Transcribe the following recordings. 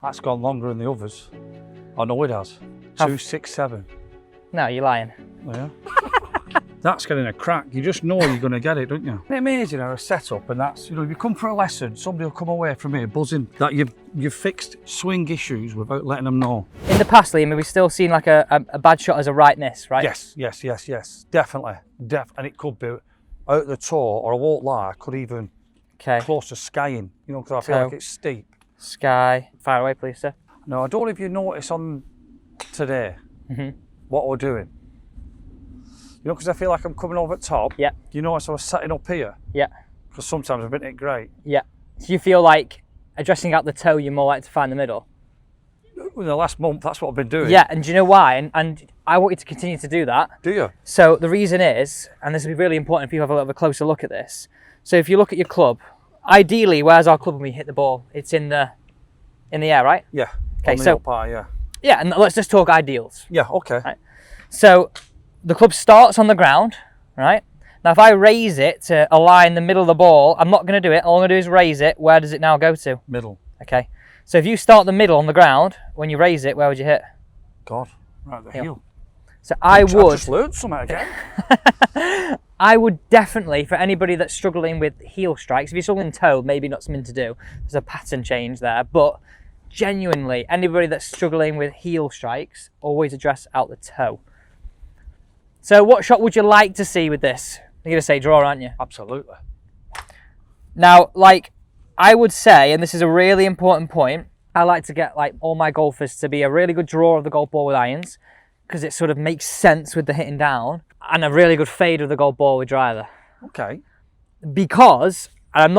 That's gone longer than the others. Oh no, it has. 267. No, you're lying. Yeah. That's getting a crack. You just know you're going to get it, don't you? Isn't it amazing how a setup, and that's, you know, if you come for a lesson, somebody will come away from here buzzing that you've fixed swing issues without letting them know. In the past, Liam, have we still seen like a bad shot as a right miss, right? Yes. Definitely. And it could be out the toe, or I won't lie, I could even close to skying, you know, because I feel like it's steep. Sky. Fire away, please, sir. No, I don't know if you notice on today what we're doing. You know, because I feel like I'm coming over the top. Yeah. You notice I was setting up here? Yeah. Because sometimes I've been it great. Yeah. So you feel like addressing out the toe, you're more likely to find the middle? In the last month, that's what I've been doing. Yeah, and do you know why? And I want you to continue to do that. Do you? So the reason is, and this will be really important if you have a little bit closer look at this. So if you look at your club, ideally, where's our club when we hit the ball? It's in the air, right? Yeah. Okay, so up high, yeah. Yeah, and let's just talk ideals. Yeah, okay. Right. So the club starts on the ground, right? Now, if I raise it to align the middle of the ball, I'm not going to do it. All I'm going to do is raise it. Where does it now go to? Middle. Okay. So if you start the middle on the ground, when you raise it, where would you hit? God, right at the heel. So I would. I just learned something again. I would definitely, for anybody that's struggling with heel strikes, if you're struggling toe, maybe not something to do. There's a pattern change there, but genuinely, anybody that's struggling with heel strikes, always address out the toe. So what shot would you like to see with this? You're going to say draw, aren't you? Absolutely. Now, like I would say, and this is a really important point, I like to get like all my golfers to be a really good drawer of the golf ball with irons, because it sort of makes sense with the hitting down, and a really good fade of the golf ball with driver. Okay. Because, and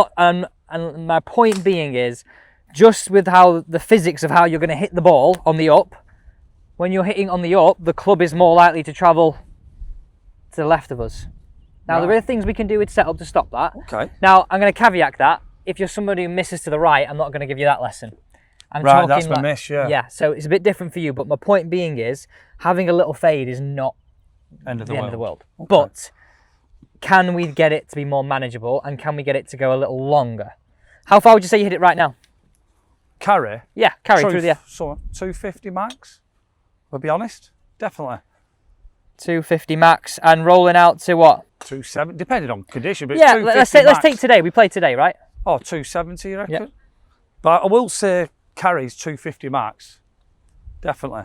my point being is, just with how the physics of how you're going to hit the ball on the up, when you're hitting on the up, the club is more likely to travel to the left of us. Now, there are things we can do with setup to stop that. Okay. Now, I'm going to caveat that. If you're somebody who misses to the right, I'm not going to give you that lesson. I'm right, that's my miss, yeah. Yeah, so it's a bit different for you, but my point being is, having a little fade is not the end of the world. Okay. But can we get it to be more manageable, and can we get it to go a little longer? How far would you say you hit it right now? Carry? Yeah, carry through the air. So 250 max, I'll be honest. Definitely. 250 max, and rolling out to what? 270, depending on condition. But yeah, let's take today. We played today, right? Oh, 270, you reckon? Yep. But I will say carries 250 max. Definitely.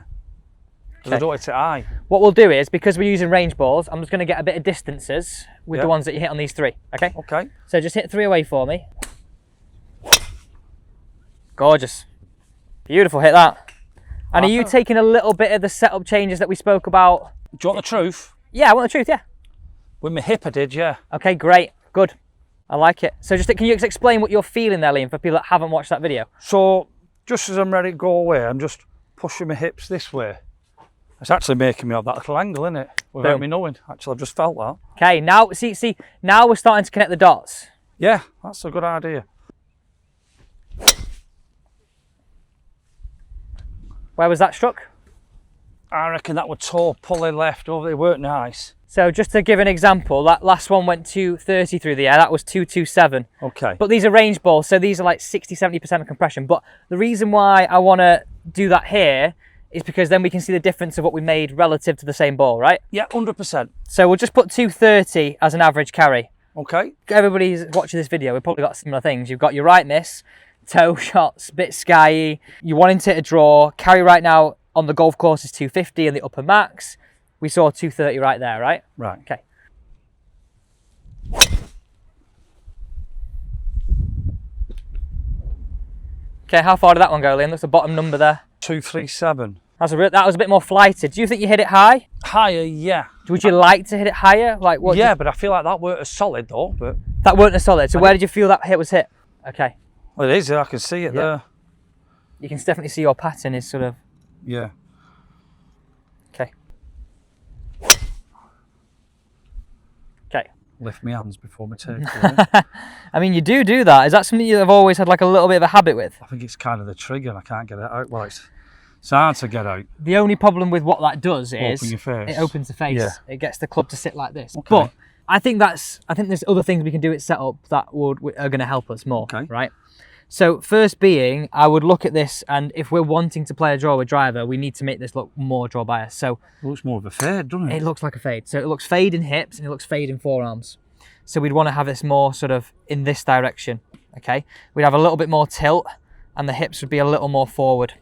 Because I don't hit it high. What we'll do is, because we're using range balls, I'm just going to get a bit of distances with the ones that you hit on these three, okay? Okay. So just hit 3 away for me. Gorgeous. Beautiful, hit that. And are you taking a little bit of the setup changes that we spoke about? Do you want the truth? Yeah, I want the truth, yeah. With my hip I did, yeah. Okay, great, good. I like it. So can you explain what you're feeling there, Liam, for people that haven't watched that video? So, just as I'm ready to go away, I'm just pushing my hips this way. It's actually making me have that little angle, isn't it? Without me knowing. Actually, I've just felt that. Okay, now, see, now we're starting to connect the dots. Yeah, that's a good idea. Where was that struck? I reckon that was toe pulling left over. It weren't nice. So just to give an example, that last one went 230 through the air. That was 227. Okay. But these are range balls, so these are like 60-70% of compression. But the reason why I want to do that here is because then we can see the difference of what we made relative to the same ball, right? Yeah, 100%. So we'll just put 230 as an average carry. Okay. Everybody who's watching this video, we've probably got similar things. You've got your right miss, toe shots, bit skyey. You're wanting to hit a draw. Carry right now on the golf course is 250 and the upper max. We saw 230 right there, right? Right. Okay. Okay, how far did that one go, Liam? That's the bottom number there. 237. That was a bit more flighted. Do you think you hit it high? Higher, yeah. Would you like to hit it higher? Like what? Yeah, but I feel like that weren't as solid though. But that weren't as solid. So where did you feel that hit was hit? Okay. Well, it is. I can see it there. You can definitely see your pattern is sort of. Yeah. Okay. Okay. Lift my hands before my take. I mean, you do that. Is that something you've always had like a little bit of a habit with? I think it's kind of the trigger and I can't get it out. Well, it's hard to get out. The only problem with what that does is it opens the face. Yeah. It gets the club to sit like this. Okay. But I think there's other things we can do at setup that are going to help us more. Okay. Right. So first being, I would look at this, and if we're wanting to play a draw with driver, we need to make this look more draw bias. So it looks more of a fade, doesn't it? It looks like a fade. So it looks fade in hips and it looks fade in forearms. So we'd want to have this more sort of in this direction, okay? We'd have a little bit more tilt and the hips would be a little more forward.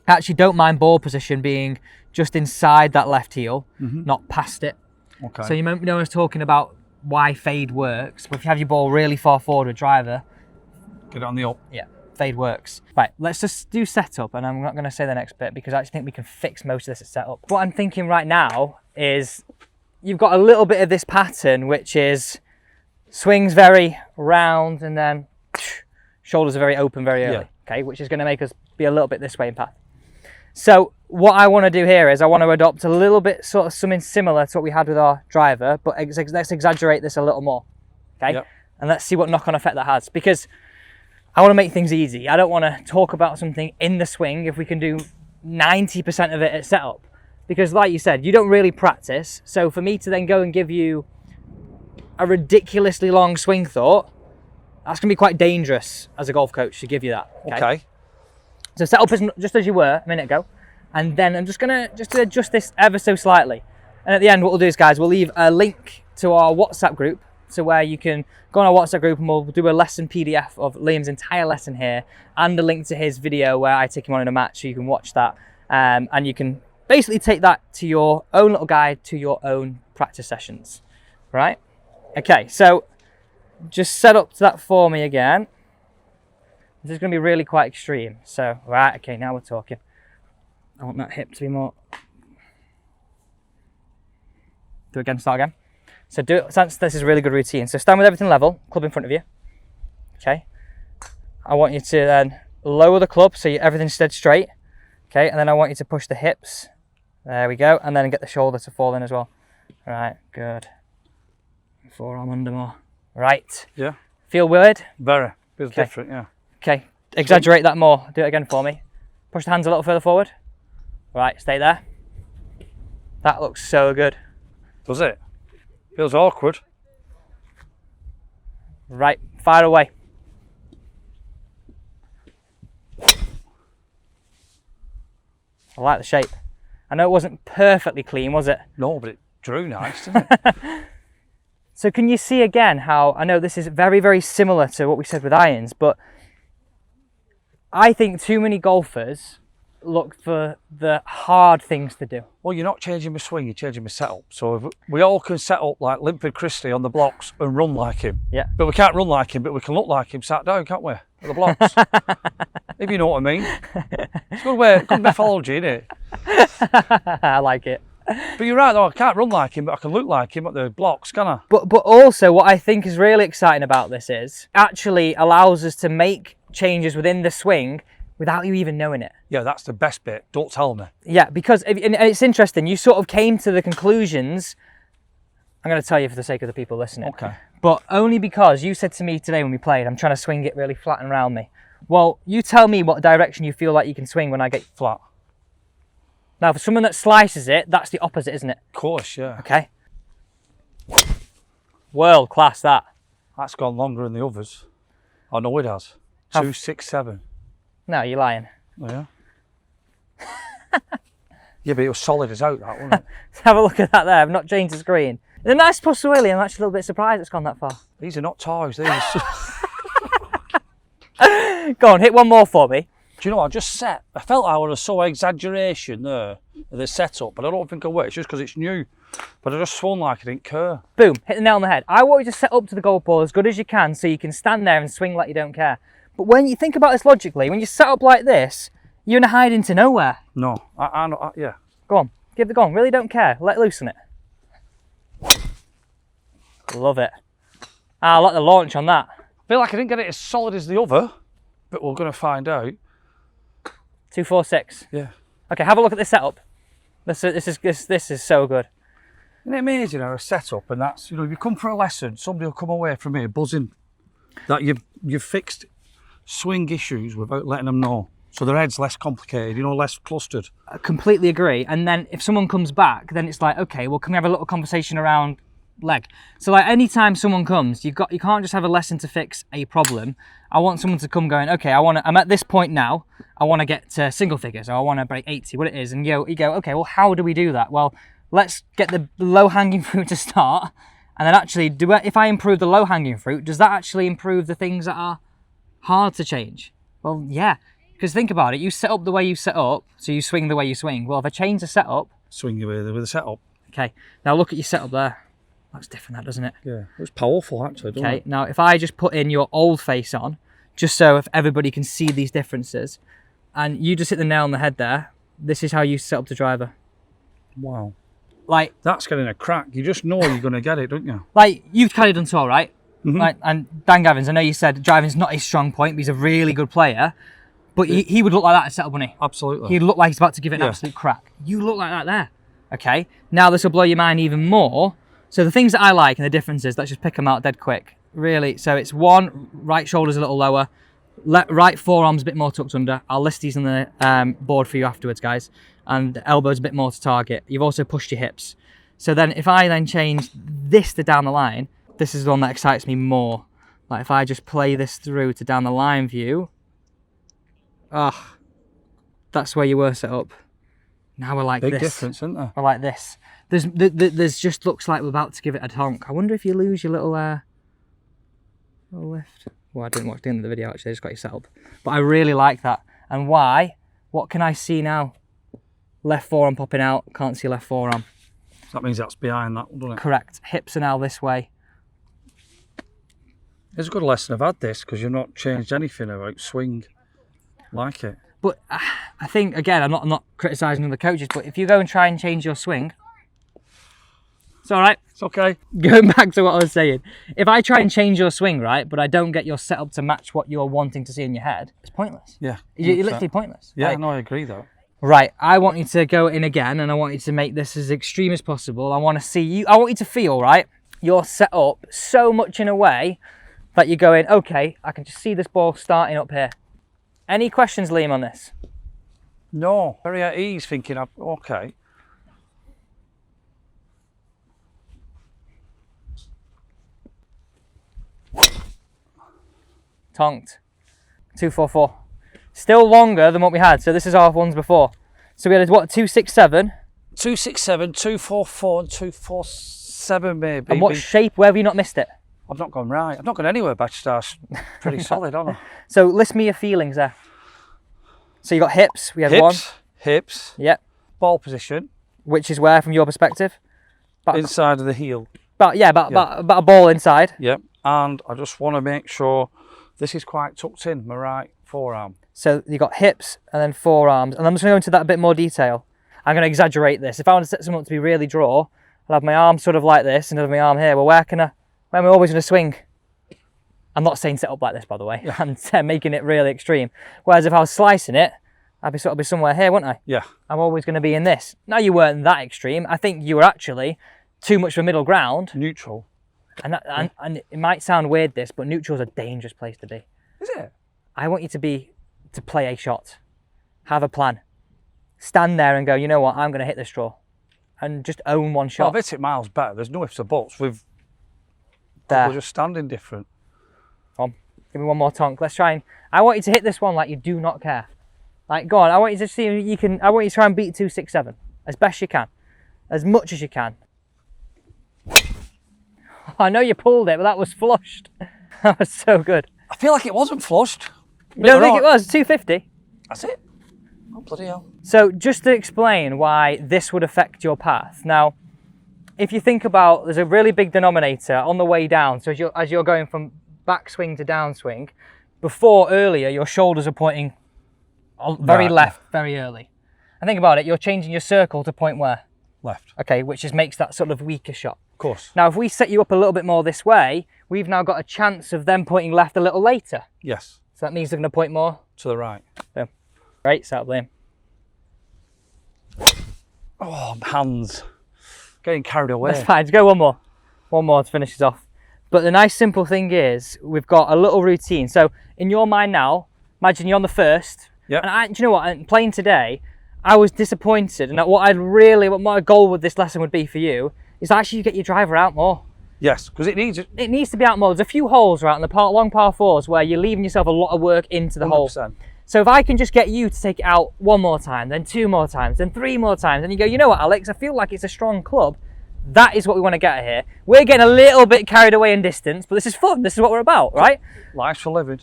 I actually don't mind ball position being just inside that left heel, not past it. Okay. So you know I was talking about why fade works, but if you have your ball really far forward with driver, get it on the up. Yeah, fade works. Right, let's just do setup, and I'm not going to say the next bit because I actually think we can fix most of this at setup. What I'm thinking right now is you've got a little bit of this pattern, which is swings very round and then shoulders are very open very early, okay, which is going to make us be a little bit this way in path. So what I want to do here is I want to adopt a little bit sort of something similar to what we had with our driver, but let's exaggerate this a little more, okay? Yep. And let's see what knock-on effect that has, because I want to make things easy. I don't want to talk about something in the swing if we can do 90% of it at setup, because like you said, you don't really practice. So for me to then go and give you a ridiculously long swing thought, that's going to be quite dangerous as a golf coach to give you that. Okay. So set up as just as you were a minute ago, and then I'm just going to adjust this ever so slightly. And at the end, what we'll do is, guys, we'll leave a link to our WhatsApp group, so where you can go on our WhatsApp group and we'll do a lesson PDF of Liam's entire lesson here, and a link to his video where I take him on in a match, so you can watch that, and you can basically take that to your own little guide to your own practice sessions, right? Okay, so just set up to that for me again. This is going to be really quite extreme. So, right, okay, now we're talking. I want that hip to be more. Do it again, start again. So do it, since this is a really good routine. So stand with everything level, club in front of you. Okay. I want you to then lower the club so everything's dead straight. Okay, and then I want you to push the hips. There we go. And then get the shoulder to fall in as well. Right, good. Forearm under more. Right. Yeah. Feel weird? Very. Feels different, yeah. Okay, exaggerate that more. Do it again for me. Push the hands a little further forward. Right, stay there. That looks so good. Does it? Feels awkward. Right, fire away. I like the shape. I know it wasn't perfectly clean, was it? No, but it drew nice, didn't it? So can you see again how, I know this is very, very similar to what we said with irons, but I think too many golfers look for the hard things to do. Well, you're not changing my swing, you're changing my setup. So if we all can set up like Linford Christie on the blocks and run like him. Yeah. But we can't run like him, but we can look like him sat down, can't we? At the blocks. If you know what I mean. It's good methodology, isn't it? I like it. But you're right though, I can't run like him, but I can look like him at the blocks, can I? But also what I think is really exciting about this is actually allows us to make changes within the swing without you even knowing it. Yeah, that's the best bit. Don't tell me. Yeah, because and it's interesting. You sort of came to the conclusions. I'm going to tell you for the sake of the people listening. Okay. But only because you said to me today when we played, I'm trying to swing it really flat and round me. Well, you tell me what direction you feel like you can swing when I get flat. Now, for someone that slices it, that's the opposite, isn't it? Of course, yeah. Okay. World class, that. That's gone longer than the others. I know it has. 2, 6, 7. No, you're lying. Oh, yeah. Yeah, but it was solid as out, that, wasn't it? Let's have a look at that there. I've not changed the screen. The nice possibility. I'm actually a little bit surprised it's gone that far. These are not toys, these. Go on, hit one more for me. Do you know what, I felt I was so exaggeration there, the setup, but I don't think I will. It's just because it's new. But I just swung like I didn't care. Boom, hit the nail on the head. I want you to set up to the golf ball as good as you can so you can stand there and swing like you don't care. But when you think about this logically, when you set up like this, you're gonna hide into nowhere. No, yeah. Go on, give it a go on. Really don't care. Let loose on it. Love it. I like the launch on that. I feel like I didn't get it as solid as the other, but we're gonna find out. 2, 4, 6. Yeah. Okay, have a look at this setup. This is so good. Isn't it amazing how a setup, and that's, you know, if you come for a lesson, somebody will come away from here buzzing that you've fixed swing issues without letting them know. So their head's less complicated, you know, less clustered. I completely agree. And then if someone comes back, then it's like, okay, well, can we have a little conversation around leg. So like anytime someone comes, you can't just have a lesson to fix a problem. I want someone to come going, okay, I'm at this point now, I want to get to single figures, or I want to break 80, what it is, and you go, okay, well, how do we do that? Well, let's get the low-hanging fruit to start, and then actually, if I improve the low-hanging fruit, does that actually improve the things that are hard to change? Well, yeah, because think about it, you set up the way you set up, so you swing the way you swing. Well, if I change the setup... Swing you with the setup. Okay, now look at your setup there. That's different, that, doesn't it? Yeah, it was powerful, actually, doesn't it? Okay, now if I just put in your old face on, just so if everybody can see these differences, and you just hit the nail on the head there, this is how you set up the driver. Wow. Like... That's getting a crack. You just know you're going to get it, don't you? Like, you've carried on tour, right? Mm-hmm. Like, and Dan Gavins, I know you said driving's not his strong point, but he's a really good player. But he would look like that at setup, wouldn't he? Absolutely. He'd look like he's about to give it an absolute crack. You look like that there. Okay, now this will blow your mind even more. So the things that I like and the differences, let's just pick them out dead quick. Really, so it's one, right shoulder's a little lower, right forearm's a bit more tucked under. I'll list these on the board for you afterwards, guys. And the elbow's a bit more to target. You've also pushed your hips. So then if I then change this to down the line, this is the one that excites me more. Like if I just play this through to down the line view, that's where you were set up. Now we're like this. Big difference, isn't there? We're like this. There's just looks like we're about to give it a honk. I wonder if you lose your little lift. Well, I didn't watch the end of the video actually, I just got you set up. But I really like that. And why? What can I see now? Left forearm popping out, can't see left forearm. So that means that's behind that, doesn't it? Correct. Hips are now this way. It's a good lesson I've had this, because you've not changed anything about swing. Like it. But I think, again, I'm not criticising the coaches, but if you go and try and change your swing, it's all right. It's okay. Going back to what I was saying, if I try and change your swing, right, but I don't get your setup to match what you're wanting to see in your head, it's pointless. Yeah. You're literally pointless. Yeah, like, no, I agree though. Right, I want you to go in again, and I want you to make this as extreme as possible. I want to see you, I want you to feel, right, you're set up so much in a way that you're going, okay, I can just see this ball starting up here. Any questions, Liam, on this? No, very at ease, thinking, okay. Tonked. 244. Still longer than what we had. So this is our ones before. So we had what, 267? 267, 244, and 247 maybe. And what shape? Where have you not missed it? I've not gone right. I've not gone anywhere. Batchstar's pretty solid, haven't I? So list me your feelings there. So you got hips. We had one. Hips. Yep. Ball position. Which is where, from your perspective? Inside of the heel. About a ball inside. Yep. And I just want to make sure this is quite tucked in, my right forearm. So you got hips and then forearms. And I'm just going to go into that a bit more detail. I'm going to exaggerate this. If I want to set someone up to be really draw, I'll have my arm sort of like this and have my arm here. Well, where am I always going to swing? I'm not saying set up like this, by the way. Yeah. I'm making it really extreme. Whereas if I was slicing it, I'd be somewhere here, wouldn't I? Yeah. I'm always going to be in this. Now, you weren't that extreme. I think you were actually too much of a middle ground. Neutral. And it might sound weird, this, but neutral's a dangerous place to be. Is it? I want you to play a shot. Have a plan. Stand there and go, you know what, I'm going to hit this draw. And just own one shot. I've hit it miles better. There's no ifs or buts. We're just standing different. Come on, give me one more tonk. Let's try and... I want you to hit this one like you do not care. Like, go on, I want you to see if you can... I want you to try and beat 267 as best you can. As much as you can. I know you pulled it, but that was flushed. That was so good. I feel like it wasn't flushed. You don't think it was? 250? That's it. Oh, bloody hell. So just to explain why this would affect your path. Now, if you think about, there's a really big denominator on the way down. So as you're going from backswing to downswing, earlier, your shoulders are pointing very left, very early. And think about it, you're changing your circle to point where? Left. Okay, which makes that sort of weaker shot. Of course. Now, if we set you up a little bit more this way, we've now got a chance of them pointing left a little later. Yes. So that means they're going to point more to the right. Boom. Great, set up, Liam. Oh, hands. Getting carried away. That's fine, just go one more. One more to finish this off. But the nice simple thing is, we've got a little routine. So in your mind now, imagine you're on the first. Yeah. And do you know what, playing today, I was disappointed. And what my goal with this lesson would be for you is actually you get your driver out more. Yes, because it needs it. It needs to be out more. There's a few holes right on the long par fours where you're leaving yourself a lot of work into the hole. 100%. So if I can just get you to take it out one more time, then 2 more times, then 3 more times, and you go, you know what, Alex, I feel like it's a strong club. That is what we want to get here. We're getting a little bit carried away in distance, but this is fun. This is what we're about, right? Life's for living.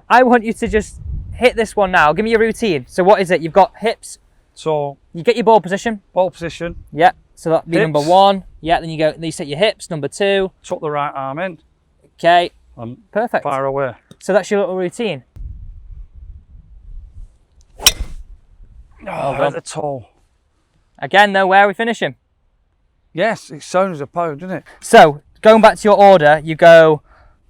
I want you to just hit this one now. Give me your routine. So what is it? You've got hips. So You get your ball position. ball position. Yeah. So that'd be Hips. number 1. Yeah. Then you set your hips. Number 2. Tuck the right arm in. Okay. And Perfect. fire away. So that's your little routine. Oh, at the toe. Again, though, where are we finishing? Yes, it sounds a pound, doesn't it? So going back to your order, you go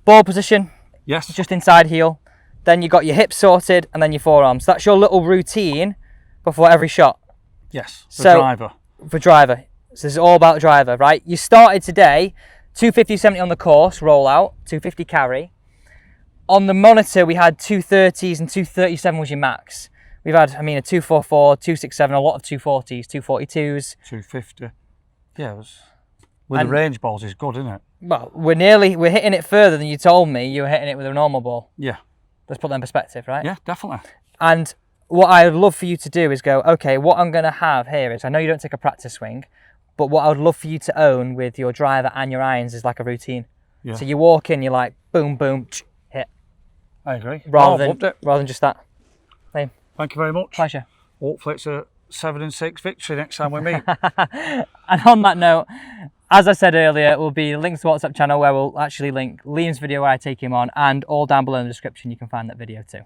ball position, Yes. just inside heel. Then you got your hips sorted, and then your forearms. So that's your little routine before every shot. Yes. The So- driver. For driver. So this is all about driver, right? You started today 250-70 on the course, roll out, 250 carry. On the monitor, we had 230s and 237 was your max. We've had, a 244, 267, a lot of 240s, 242s. 250. Yeah, it was. With And- the range balls, is good, isn't it? Well, we're hitting it further than you told me you were hitting it with a normal ball. Yeah. Let's put that in perspective, right? Yeah, definitely. And what I'd love for you to do is go, okay, what I'm going to have here is, I know you don't take a practice swing, but what I would love for you to own with your driver and your irons is like a routine. Yeah. So you walk in, you're like, boom, boom, hit. I agree. Rather Loved it. than just that. Liam, Thank you very much. pleasure. Hopefully it's a 7-6 victory next time we meet. And on that note, as I said earlier, it will be links to the WhatsApp channel where we'll actually link Liam's video where I take him on, and all down below in the description you can find that video too.